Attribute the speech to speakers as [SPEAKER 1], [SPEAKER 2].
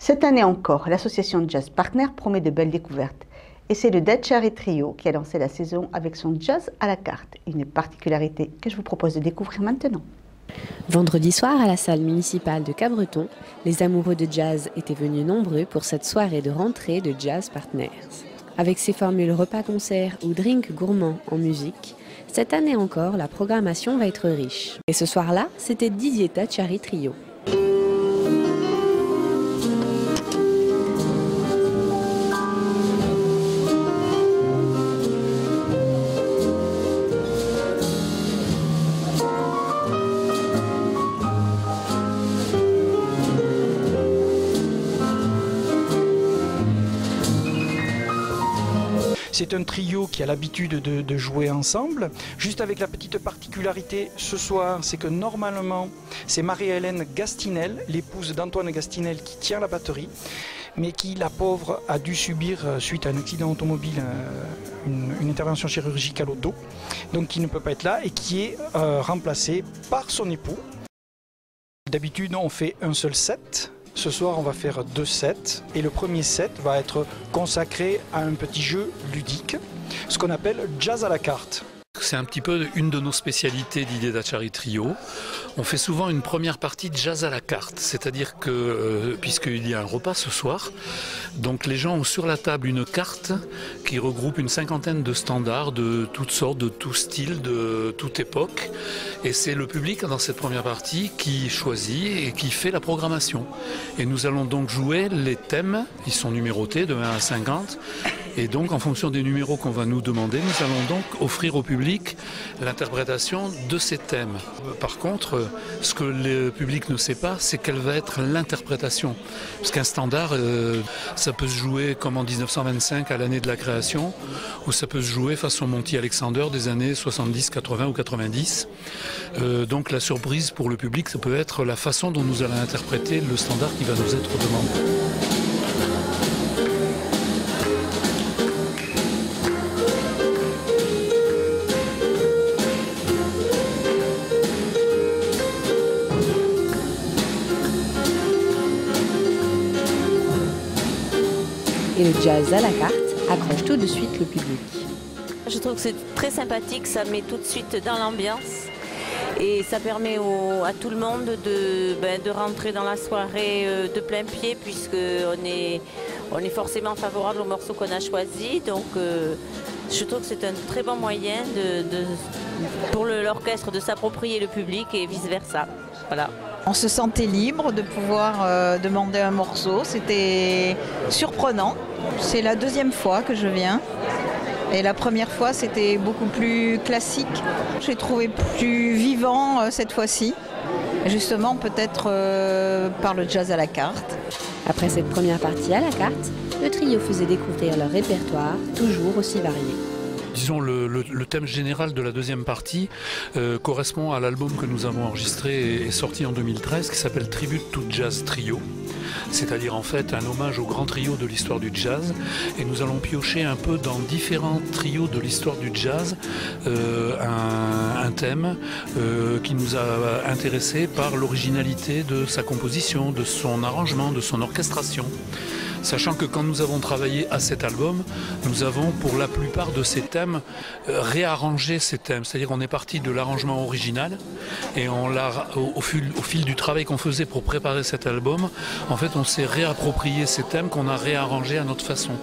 [SPEAKER 1] Cette année encore, l'association Jazz Partner promet de belles découvertes. Et c'est le Dachary Trio qui a lancé la saison avec son jazz à la carte, une particularité que je vous propose de découvrir maintenant.
[SPEAKER 2] Vendredi soir à la salle municipale de Cabreton, les amoureux de jazz étaient venus nombreux pour cette soirée de rentrée de Jazz Partners. Avec ses formules repas-concert ou drink gourmand en musique, cette année encore, la programmation va être riche. Et ce soir-là, c'était Didier Dachary Trio.
[SPEAKER 3] C'est un trio qui a l'habitude de jouer ensemble, juste avec la petite particularité ce soir, c'est que normalement c'est Marie-Hélène Gastinel, l'épouse d'Antoine Gastinel qui tient la batterie, mais qui, la pauvre, a dû subir suite à un accident automobile une intervention chirurgicale au dos, donc qui ne peut pas être là et qui est remplacée par son époux. D'habitude on fait un seul set. Ce soir, on va faire 2 sets et le premier set va être consacré à un petit jeu ludique, ce qu'on appelle jazz à la carte.
[SPEAKER 4] C'est un petit peu une de nos spécialités d'Didier Dachary Trio. On fait souvent une première partie de jazz à la carte, c'est-à-dire que, puisqu'il y a un repas ce soir, donc les gens ont sur la table une carte qui regroupe une cinquantaine de standards de toutes sortes, de tout style, de toute époque. Et c'est le public dans cette première partie qui choisit et qui fait la programmation. Et nous allons donc jouer les thèmes, ils sont numérotés de 1 à 50. Et donc, en fonction des numéros qu'on va nous demander, nous allons donc offrir au public l'interprétation de ces thèmes. Par contre, ce que le public ne sait pas, c'est quelle va être l'interprétation. Parce qu'un standard, ça peut se jouer comme en 1925 à l'année de la création, ou ça peut se jouer façon Monty Alexander des années 70, 80 ou 90. Donc la surprise pour le public, ça peut être la façon dont nous allons interpréter le standard qui va nous être demandé.
[SPEAKER 2] Et le jazz à la carte accroche tout de suite le public.
[SPEAKER 5] Je trouve que c'est très sympathique, ça met tout de suite dans l'ambiance et ça permet à tout le monde de rentrer dans la soirée de plein pied puisqu'on est forcément favorable au morceau qu'on a choisi. Donc je trouve que c'est un très bon moyen pour l'orchestre de s'approprier le public et vice-versa. Voilà.
[SPEAKER 6] On se sentait libre de pouvoir demander un morceau, c'était surprenant. C'est la 2e fois que je viens et la première fois c'était beaucoup plus classique. J'ai trouvé plus vivant cette fois-ci, justement peut-être par le jazz à la carte.
[SPEAKER 2] Après cette première partie à la carte, le trio faisait découvrir leur répertoire, toujours aussi varié.
[SPEAKER 4] Disons, le thème général de la deuxième partie correspond à l'album que nous avons enregistré et sorti en 2013 qui s'appelle Tribute to Jazz Trio. C'est-à-dire en fait un hommage au grand trio de l'histoire du jazz. Et nous allons piocher un peu dans différents trios de l'histoire du jazz un thème qui nous a intéressés par l'originalité de sa composition, de son arrangement, de son orchestration. Sachant que quand nous avons travaillé à cet album, nous avons pour la plupart de ces thèmes réarrangé ces thèmes. C'est-à-dire qu'on est parti de l'arrangement original et au fil du travail qu'on faisait pour préparer cet album, en fait on s'est réapproprié ces thèmes qu'on a réarrangés à notre façon.